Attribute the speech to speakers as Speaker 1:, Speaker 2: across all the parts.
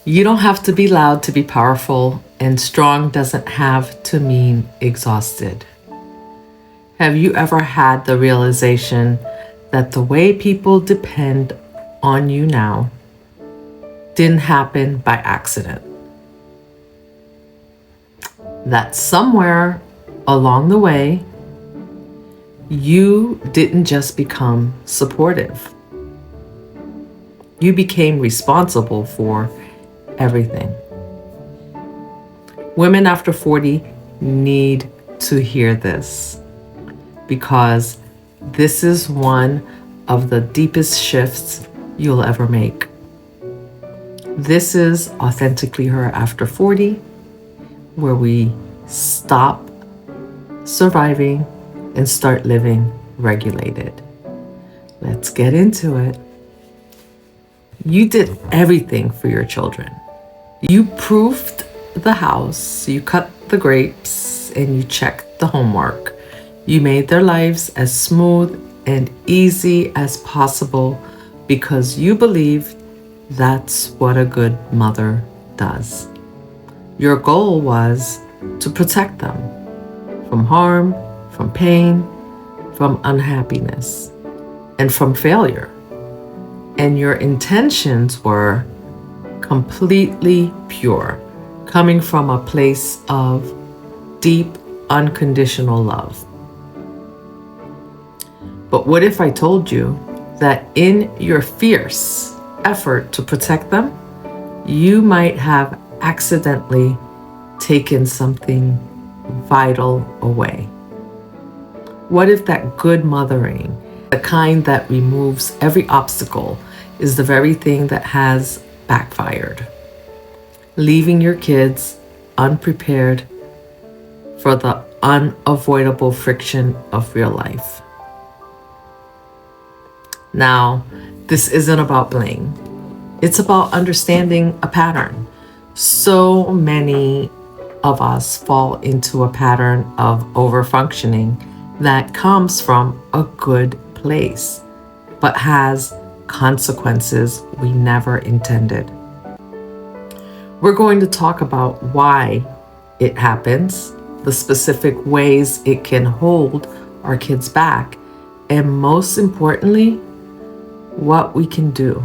Speaker 1: You don't have to be loud to be powerful, and strong doesn't have to mean exhausted. Have you ever had the realization that the way people depend on you now didn't happen by accident? That somewhere along the way, you didn't just become supportive, you became responsible for everything. Women after 40 need to hear this because this is one of the deepest shifts you'll ever make. This is Authentically Her After 40, where we stop surviving and start living regulated. Let's get into it. You did everything for your children. You proofed the house, you cut the grapes, and you checked the homework. You made their lives as smooth and easy as possible because you believed that's what a good mother does. Your goal was to protect them from harm, from pain, from unhappiness, and from failure. And your intentions were completely pure, coming from a place of deep, unconditional love. But what if I told you that in your fierce effort to protect them, you might have accidentally taken something vital away? What if that good mothering, the kind that removes every obstacle, is the very thing that has backfired, leaving your kids unprepared for the unavoidable friction of real life? Now, this isn't about blame. It's about understanding a pattern. So many of us fall into a pattern of overfunctioning that comes from a good place, but has consequences we never intended. We're going to talk about why it happens, the specific ways it can hold our kids back, and most importantly, what we can do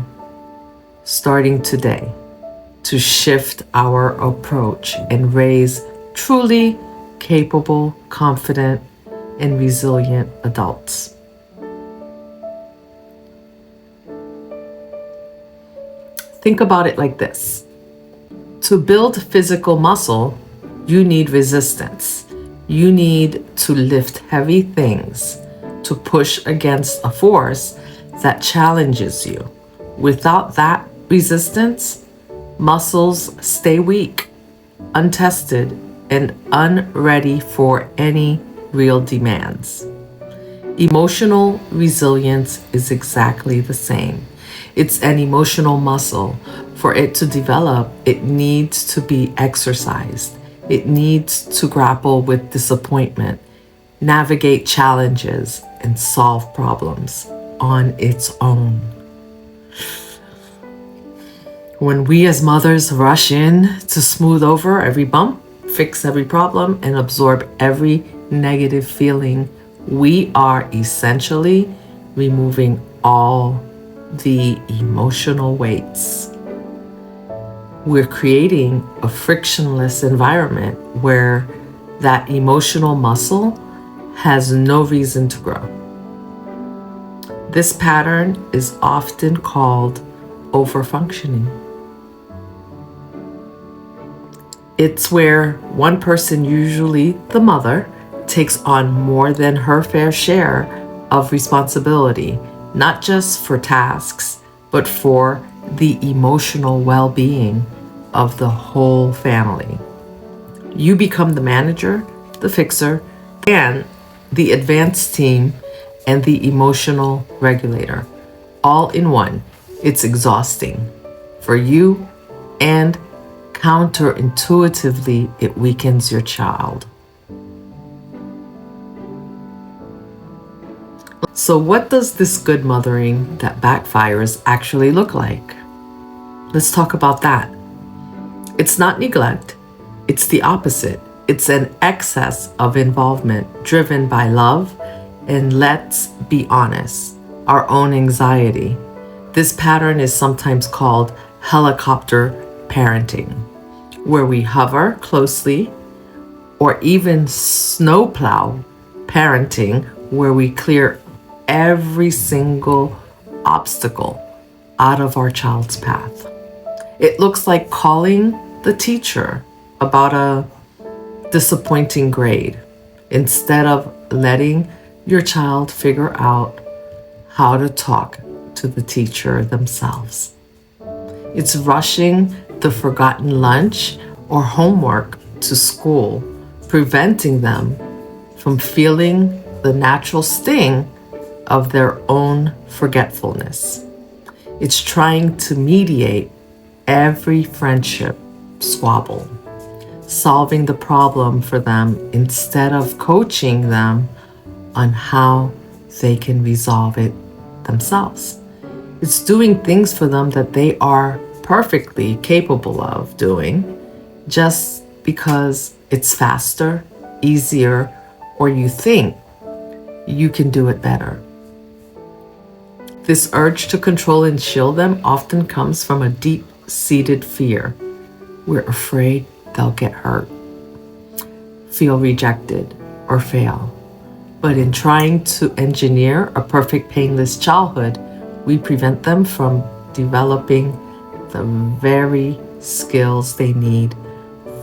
Speaker 1: starting today to shift our approach and raise truly capable, confident, and resilient adults. Think about it like this. To build physical muscle, you need resistance. You need to lift heavy things, to push against a force that challenges you. Without that resistance, muscles stay weak, untested, and unready for any real demands. Emotional resilience is exactly the same. It's an emotional muscle. For it to develop, it needs to be exercised. It needs to grapple with disappointment, navigate challenges, and solve problems on its own. When we as mothers rush in to smooth over every bump, fix every problem, and absorb every negative feeling, we are essentially removing all the emotional weights. We're creating a frictionless environment where that emotional muscle has no reason to grow. This pattern is often called overfunctioning. It's where one person, usually the mother, takes on more than her fair share of responsibility, not just for tasks, but for the emotional well-being of the whole family. You become the manager, the fixer, and the advanced team, and the emotional regulator, all in one. It's exhausting for you, and counterintuitively, it weakens your child. So what does this good mothering that backfires actually look like? Let's talk about that. It's not neglect, it's the opposite. It's an excess of involvement driven by love and, let's be honest, our own anxiety. This pattern is sometimes called helicopter parenting, where we hover closely, or even snowplow parenting, where we clear every single obstacle out of our child's path. It looks like calling the teacher about a disappointing grade instead of letting your child figure out how to talk to the teacher themselves. It's rushing the forgotten lunch or homework to school, preventing them from feeling the natural sting of their own forgetfulness. It's trying to mediate every friendship squabble, solving the problem for them instead of coaching them on how they can resolve it themselves. It's doing things for them that they are perfectly capable of doing just because it's faster, easier, or you think you can do it better. This urge to control and shield them often comes from a deep-seated fear. We're afraid they'll get hurt, feel rejected, or fail. But in trying to engineer a perfect, painless childhood, we prevent them from developing the very skills they need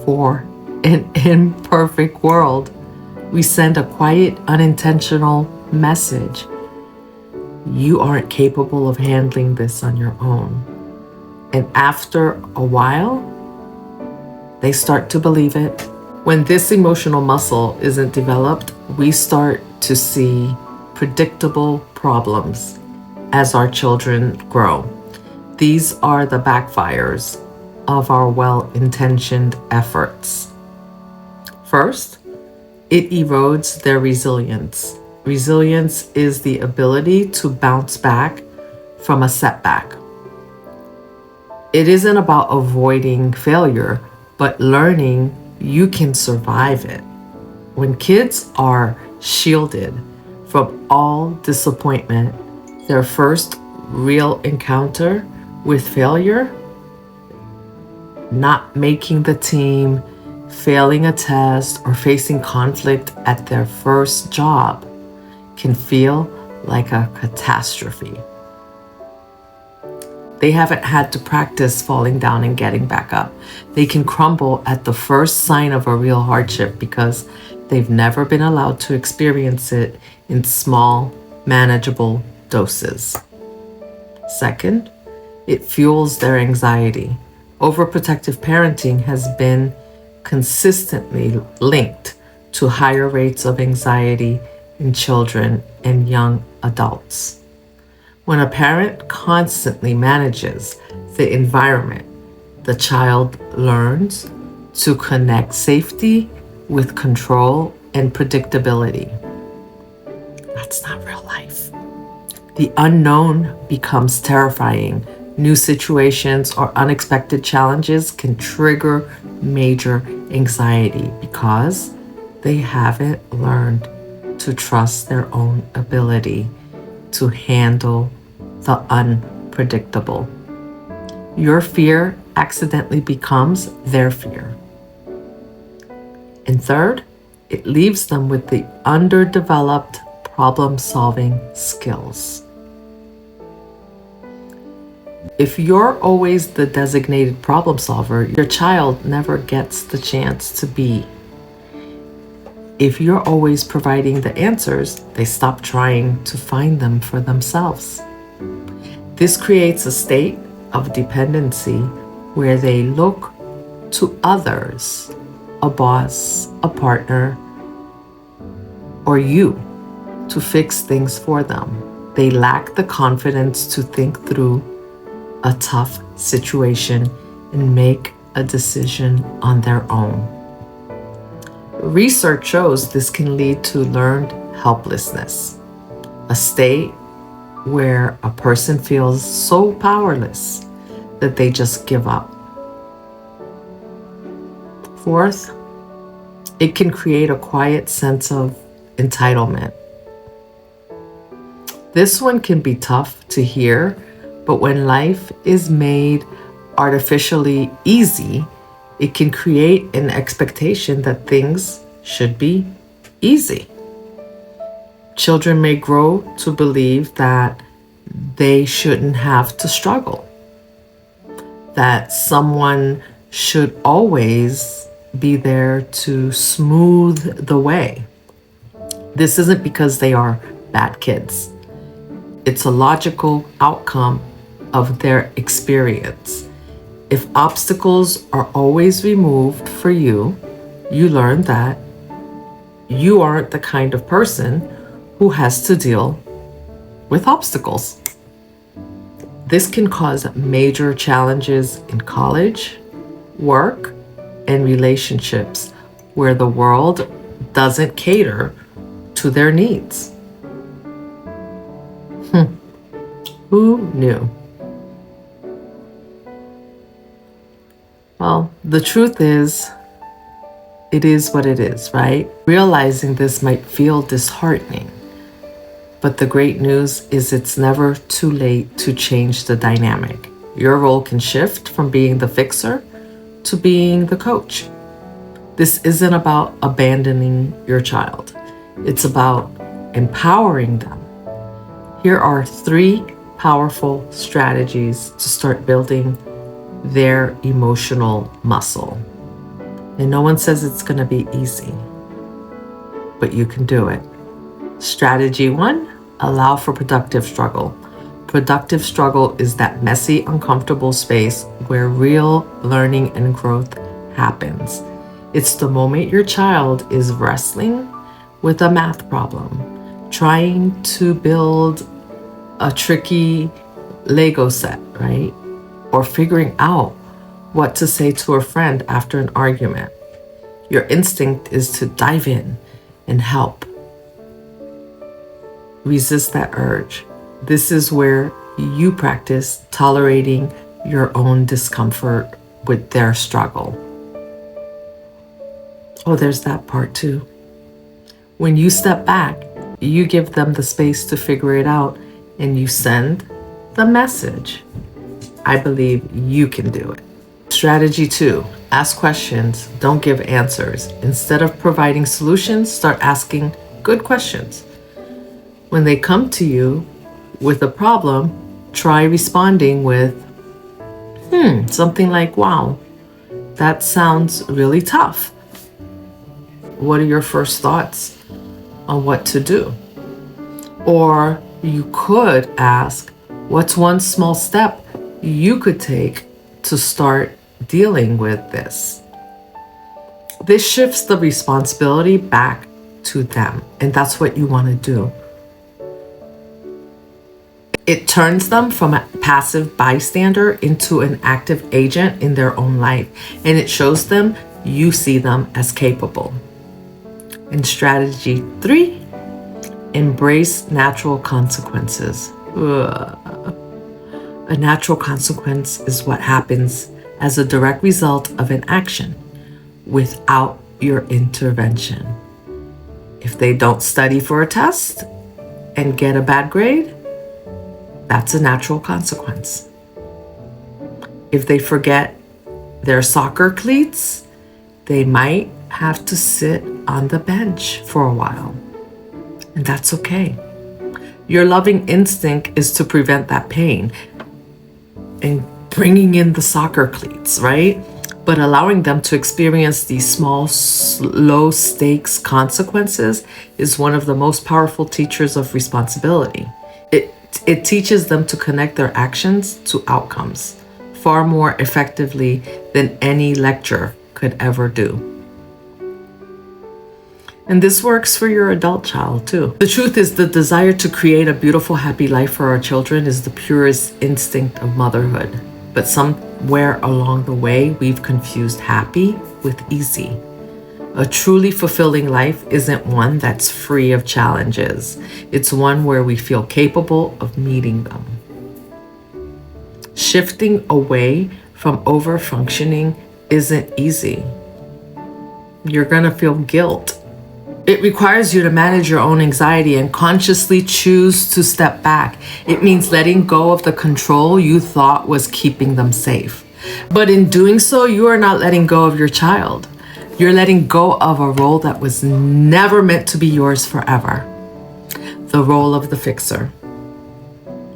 Speaker 1: for an imperfect world. We send a quiet, unintentional message. You aren't capable of handling this on your own. And after a while, they start to believe it. When this emotional muscle isn't developed, we start to see predictable problems as our children grow. These are the backfires of our well-intentioned efforts. First, it erodes their resilience. Resilience is the ability to bounce back from a setback. It isn't about avoiding failure, but learning you can survive it. When kids are shielded from all disappointment, their first real encounter with failure, not making the team, failing a test, or facing conflict at their first job, can feel like a catastrophe. They haven't had to practice falling down and getting back up. They can crumble at the first sign of a real hardship because they've never been allowed to experience it in small, manageable doses. Second, it fuels their anxiety. Overprotective parenting has been consistently linked to higher rates of anxiety in children and young adults. When a parent constantly manages the environment, the child learns to connect safety with control and predictability. That's not real life. The unknown becomes terrifying. New situations or unexpected challenges can trigger major anxiety because they haven't learned to trust their own ability to handle the unpredictable. Your fear accidentally becomes their fear. And third, it leaves them with the underdeveloped problem-solving skills. If you're always the designated problem solver, your child never gets the chance to be. If you're always providing the answers, they stop trying to find them for themselves. This creates a state of dependency where they look to others, a boss, a partner, or you, to fix things for them. They lack the confidence to think through a tough situation and make a decision on their own. Research shows this can lead to learned helplessness, a state where a person feels so powerless that they just give up. Fourth, it can create a quiet sense of entitlement. This one can be tough to hear, but when life is made artificially easy, it can create an expectation that things should be easy. Children may grow to believe that they shouldn't have to struggle, that someone should always be there to smooth the way. This isn't because they are bad kids. It's a logical outcome of their experience. If obstacles are always removed for you, you learn that you aren't the kind of person who has to deal with obstacles. This can cause major challenges in college, work, and relationships where the world doesn't cater to their needs. Who knew? Well, the truth is, it is what it is, right? Realizing this might feel disheartening, but the great news is it's never too late to change the dynamic. Your role can shift from being the fixer to being the coach. This isn't about abandoning your child. It's about empowering them. Here are 3 powerful strategies to start building their emotional muscle. And no one says it's going to be easy, but you can do it. Strategy 1, allow for productive struggle. Productive struggle is that messy, uncomfortable space where real learning and growth happens. It's the moment your child is wrestling with a math problem, trying to build a tricky Lego set, right? Or figuring out what to say to a friend after an argument. Your instinct is to dive in and help. Resist that urge. This is where you practice tolerating your own discomfort with their struggle. Oh, there's that part too. When you step back, you give them the space to figure it out and you send the message. I believe you can do it. Strategy 2, ask questions, don't give answers. Instead of providing solutions, start asking good questions. When they come to you with a problem, try responding with, something like, wow, that sounds really tough. What are your first thoughts on what to do? Or you could ask, what's one small step you could take to start dealing with this? This shifts the responsibility back to them, and that's what you want to do. It turns them from a passive bystander into an active agent in their own life, and it shows them you see them as capable. And strategy 3, embrace natural consequences. A natural consequence is what happens as a direct result of an action without your intervention. If they don't study for a test and get a bad grade, that's a natural consequence. If they forget their soccer cleats, they might have to sit on the bench for a while. And that's okay. Your loving instinct is to prevent that pain and bringing in the soccer cleats, right? But allowing them to experience these small, low stakes consequences is one of the most powerful teachers of responsibility. It teaches them to connect their actions to outcomes far more effectively than any lecture could ever do. And this works for your adult child too. The truth is, the desire to create a beautiful, happy life for our children is the purest instinct of motherhood. But somewhere along the way, we've confused happy with easy. A truly fulfilling life isn't one that's free of challenges. It's one where we feel capable of meeting them. Shifting away from overfunctioning isn't easy. You're going to feel guilt. It requires you to manage your own anxiety and consciously choose to step back. It means letting go of the control you thought was keeping them safe. But in doing so, you are not letting go of your child. You're letting go of a role that was never meant to be yours forever. The role of the fixer.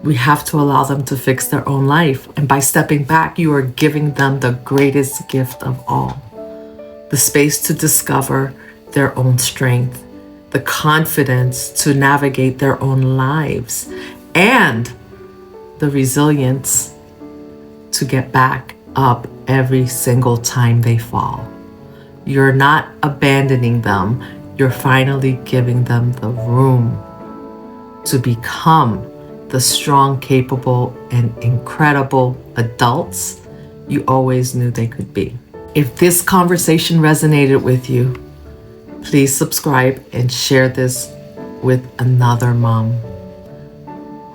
Speaker 1: We have to allow them to fix their own life. And by stepping back, you are giving them the greatest gift of all. The space to discover their own strength, the confidence to navigate their own lives, and the resilience to get back up every single time they fall. You're not abandoning them. You're finally giving them the room to become the strong, capable, and incredible adults you always knew they could be. If this conversation resonated with you, please subscribe and share this with another mom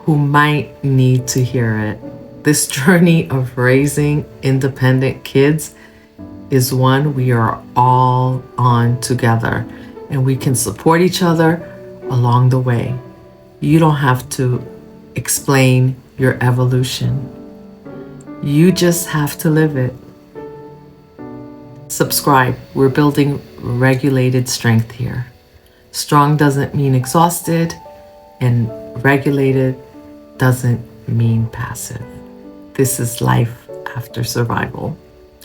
Speaker 1: who might need to hear it. This journey of raising independent kids is one we are all on together, and we can support each other along the way. You don't have to explain your evolution. You just have to live it. Subscribe. We're building regulated strength here. Strong doesn't mean exhausted, and regulated doesn't mean passive. This is life after survival.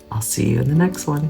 Speaker 1: I'll see you in the next one.